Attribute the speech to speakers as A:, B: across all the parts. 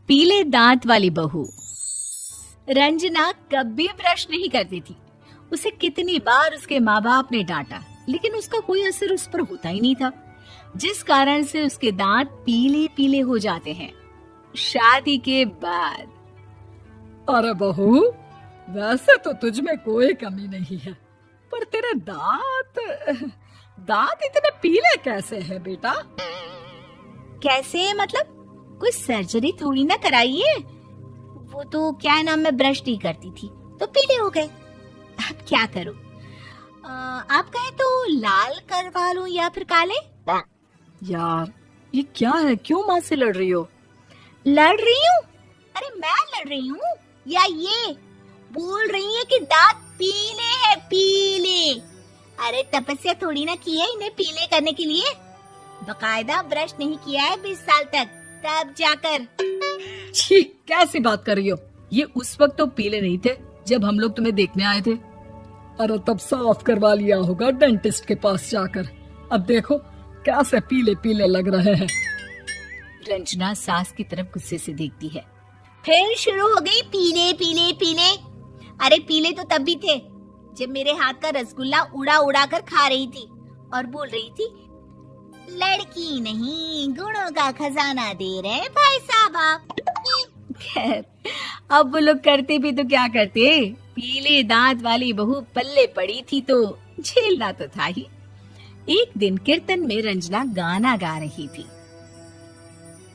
A: पीले दांत वाली बहू। रंजना कभी ब्रश नहीं करती थी। उसे कितनी बार उसके माँ बाप ने डांटा, लेकिन उसका कोई असर उस पर होता ही नहीं था, जिस कारण से उसके दांत पीले पीले हो जाते हैं। शादी के बाद
B: अरे बहू, वैसे तो तुझ में कोई कमी नहीं है, पर तेरे दांत इतने पीले कैसे हैं बेटा?
A: कैसे मतलब? कोई सर्जरी थोड़ी ना कराइए। वो तो क्या नाम, मैं ब्रश नहीं करती थी तो पीले हो गए। अब क्या करूं? आप कहें तो लाल करवा लूं या फिर काले?
B: यार ये क्या है, क्यों माँ से लड़ रही हो?
A: लड़ रही हूँ? अरे मैं लड़ रही हूँ या ये बोल रही है कि दांत पीले हैं, पीले। अरे तपस्या थोड़ी ना की है इन्हें पीले करने के लिए। बकायदा ब्रश नहीं किया है 20 साल तक, तब जाकर।
B: छी, कैसी बात कर रही हो? ये उस वक्त तो पीले नहीं थे जब हम लोग तुम्हें देखने आए थे। अरे तब साफ करवा लिया होगा डेंटिस्ट के पास जाकर। अब देखो कैसे पीले पीले लग रहे हैं।
A: रंजना सास की तरफ गुस्से से देखती है। फिर शुरू हो गई पीले पीले पीले। अरे पीले तो तब भी थे जब मेरे हाथ का रसगुल्ला उड़ा उड़ा कर खा रही थी और बोल रही थी, लड़की नहीं गुणों का खजाना दे रहे भाई साहब आप। खैर, अब वो लोग करते भी तो क्या करते, पीले दांत वाली बहू पल्ले पड़ी थी तो झेलना तो था ही। एक दिन कीर्तन में रंजना गाना गा रही थी।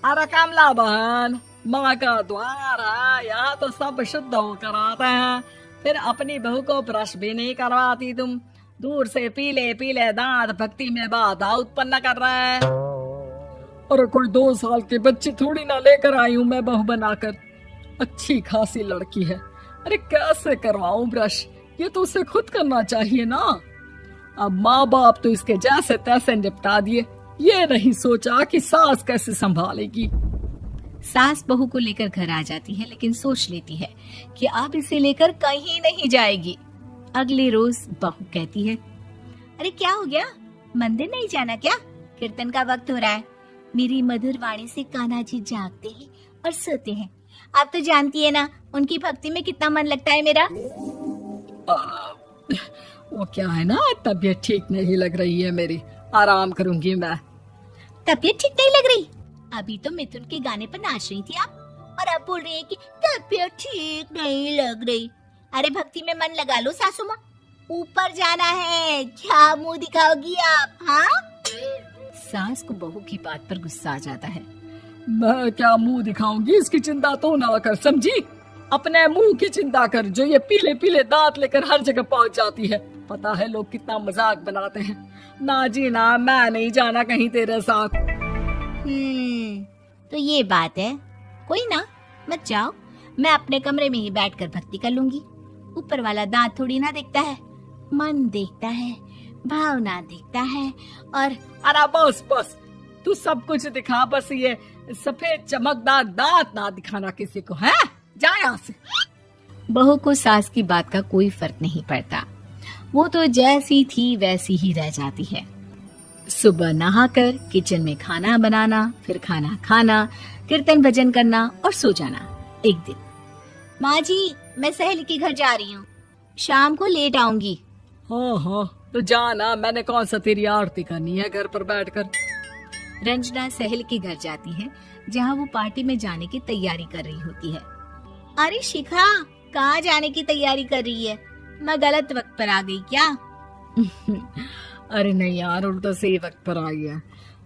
B: अरे कमला बहन, माँ का द्वार है, यहाँ तो सब शुद्ध होकर आते हैं, फिर अपनी बहू को ब्रश भी नहीं करवाती तुम। दूर से पीले पीले दांत भक्ति में बाधा उत्पन्न कर रहे हैं। अरे कोई 2 साल के बच्ची थोड़ी ना लेकर आई हूँ मैं बहू बनाकर। अच्छी खासी लड़की है, अरे कैसे करवाऊं ब्रश? ये तो उसे खुद करना चाहिए ना। अब माँ बाप तो इसके जैसे तैसे निपटा दिए, ये नहीं सोचा कि सास कैसे संभालेगी।
A: सास बहू को लेकर घर आ जाती है, लेकिन सोच लेती है कि अब इसे लेकर कहीं नहीं जाएगी। अगले रोज बहू कहती है, अरे क्या हो गया, मंदिर नहीं जाना क्या? कीर्तन का वक्त हो रहा है। मेरी मधुर वाणी से कान्हा जी जागते हैं और सोते हैं। आप तो जानती है ना उनकी भक्ति में कितना मन लगता है मेरा।
B: वो क्या है ना, तबीयत ठीक नहीं लग रही है मेरी, आराम करूंगी मैं।
A: तबीयत ठीक नहीं लग रही? अभी तो मिथुन के गाने पर नाच रही थी आप, और अब बोल रही है कि तबीयत ठीक नहीं लग रही। अरे भक्ति में मन लगा लो सासू माँ, ऊपर जाना है, क्या मुंह दिखाओगी आप? हाँ? सास को बहू की बात पर गुस्सा आ जाता है।
B: मैं क्या मुंह दिखाऊंगी, इसकी चिंता तो ना कर, समझी? अपने मुंह की चिंता कर, जो ये पीले पीले दांत लेकर हर जगह पहुंच जाती है। पता है लोग कितना मजाक बनाते हैं। ना जी ना, मैं नहीं जाना कहीं तेरे साथ।
A: तो ये बात है, कोई ना, मत जाओ, मैं अपने कमरे में ही बैठकर भक्ति कर लूंगी। ऊपर वाला दांत थोड़ी ना देखता है, मन देखता है, भावना देखता है। और
B: अरे बस बस, तू सब कुछ दिखा, बस ये सफेद चमकदार दांत ना दिखाना किसी को, है? जा यहाँ से।
A: बहू को सास की बात का कोई फर्क नहीं पड़ता, वो तो जैसी थी वैसी ही रह जाती है। सुबह नहाकर किचन में खाना बनाना, फिर खाना खाना, कीर्तन भजन करना और सो जाना। एक दिन, माँ जी मैं सहेली के घर जा रही हूँ, शाम को लेट आऊंगी।
B: हाँ हाँ तो जाना, मैंने कौन सा तेरी आरती करनी है घर पर बैठकर।
A: रंजना सहेली के घर जाती है, जहाँ वो पार्टी में जाने की तैयारी कर रही होती है। अरे शिखा, कहाँ जाने की तैयारी कर रही है? मैं गलत वक्त पर आ गई क्या?
B: अरे नहीं यार, उल्टा सही वक्त पर आई है।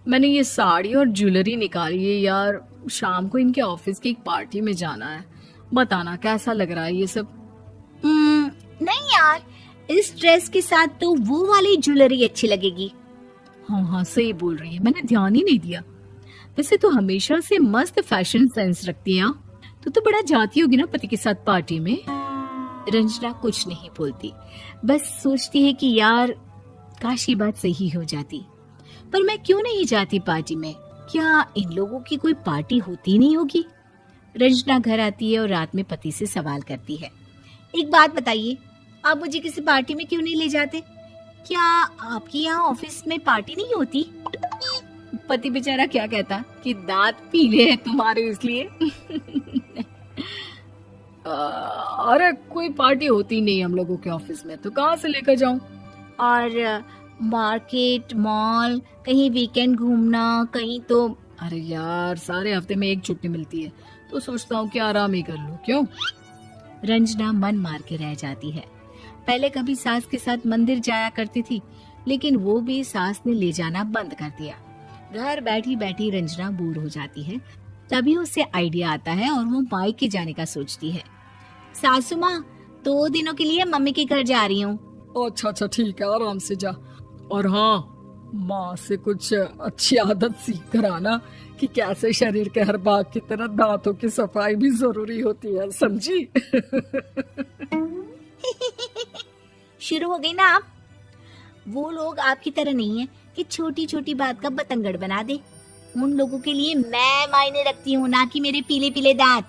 B: मैंने ये साड़ी और ज्वेलरी निकाली है यार, शाम को इनके ऑफिस की एक पार्टी में जाना है। बताना कैसा लग रहा है ये सब?
A: नहीं यार, इस ड्रेस के साथ तो वो वाली ज्वेलरी अच्छी लगेगी।
B: हाँ हाँ सही बोल रही है, मैंने ध्यान ही नहीं दिया। वैसे तो हमेशा से मस्त फैशन सेंस रखती है। तो बड़ा जाती होगी ना पति के साथ पार्टी में।
A: रंजना कुछ नहीं बोलती, बस सोचती है कि यार काश ये बात सही हो जाती, पर मैं क्यों नहीं जाती पार्टी में? क्या इन लोगों की कोई पार्टी होती नहीं होगी? रंजना घर आती है और रात में पति से सवाल करती है, एक बात बताइए, आप मुझे किसी पार्टी में क्यों नहीं ले जाते? क्या आपके यहाँ ऑफिस में पार्टी नहीं होती? पति बेचारा क्या कहता कि दांत पीले हैं तुम्हारे इसलिए।
B: अरे कोई पार्टी होती नहीं हम लोगों के ऑफिस में, तो कहाँ से लेकर जाऊं?
A: और मार्केट, मॉल, कहीं वीकेंड घूमना, कहीं तो।
B: अरे यार सारे हफ्ते में एक छुट्टी मिलती है, तो सोचता हूँ कि आराम ही कर लूं। क्यों?
A: रंजना मन मार के रह जाती है। पहले कभी सास के साथ मंदिर जाया करती थी, लेकिन वो भी सास ने ले जाना बंद कर दिया। घर बैठी बैठी रंजना बोर हो जाती है। तभी उसे आइडिया आता है और वो मायके जाने का सोचती है। सासू माँ, 2 दिनों के लिए मम्मी के घर जा रही हूँ।
B: अच्छा ठीक है, आराम से जा। और हाँ, माँ से कुछ अच्छी आदत सीख कर आना कि कैसे शरीर के हर भाग की तरह दांतों की सफाई भी जरूरी होती है, समझी?
A: शुरू हो गई ना आप। वो लोग आपकी तरह नहीं है कि छोटी छोटी बात का बतंगड़ बना दे। उन लोगों के लिए मैं मायने रखती हूँ, ना कि मेरे पीले पीले दांत।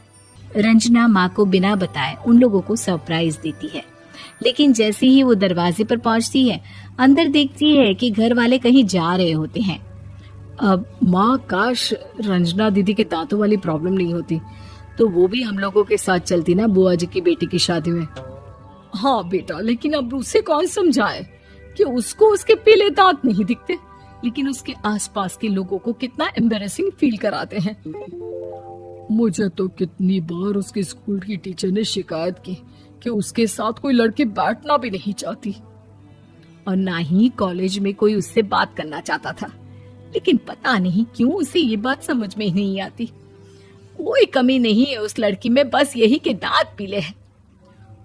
A: रंजना माँ को बिना बताए उन लोगों को सरप्राइज देती है, लेकिन जैसे ही वो दरवाजे पर पहुंचती है, अंदर देखती है कि घर वाले कहीं जा रहे होते हैं।
B: अब माँ, काश रंजना दीदी के दांतों वाली प्रॉब्लम नहीं होती, तो वो भी हम लोगों के साथ चलती ना बुआ जी की बेटी की शादी में। हाँ बेटा, लेकिन अब उसे कौन समझाए कि उसको उसके पीले दांत नहीं दिखते, लेकिन उसके आसपास के लोगों को कितना एम्बैरेसिंग फील कराते हैं। मुझे तो कितनी बार उसके स्कूल की टीचर ने शिकायत की कि उसके साथ कोई लड़की बैठना भी नहीं चाहती, और ना ही कॉलेज में कोई उससे बात करना चाहता था। लेकिन पता नहीं क्यों उसे ये बात समझ में ही नहीं आती। कोई कमी नहीं है उस लड़की में, बस यही कि दांत पीले हैं।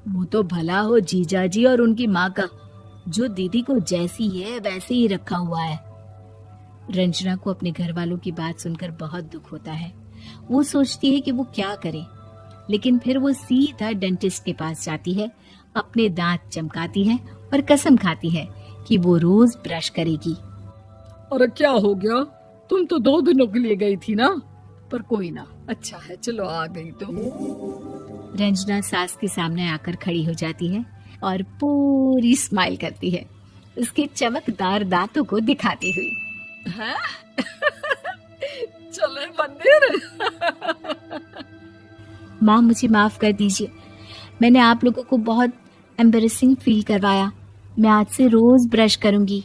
B: वो तो भला हो जीजा जी और उनकी माँ का, जो दीदी को जैसी है वैसे ही रखा हुआ है। रंजना को अपने घर वालों की बात सुनकर बहुत दुख होता है। वो सोचती है कि वो क्या करे, लेकिन फिर वो सीधा डेंटिस्ट के पास जाती है, अपने दांत चमकाती है और कसम खाती है कि वो रोज ब्रश करेगी। अरे क्या हो गया? तुम तो 2 दिनों के लिए गई थी ना। पर कोई ना, अच्छा है, चलो आ गई तो।
A: रंजना सास के सामने आकर खड़ी हो जाती है और पूरी स्माइल करती है, उसके चमकदार दांतों को दिखाती हुई।
B: हैं? चले मंदिर।
A: माँ, मुझे माफ कर दीजिए, मैंने आप लोगों को बहुत एम्बैरेसिंग फील करवाया। मैं आज से रोज ब्रश करूंगी।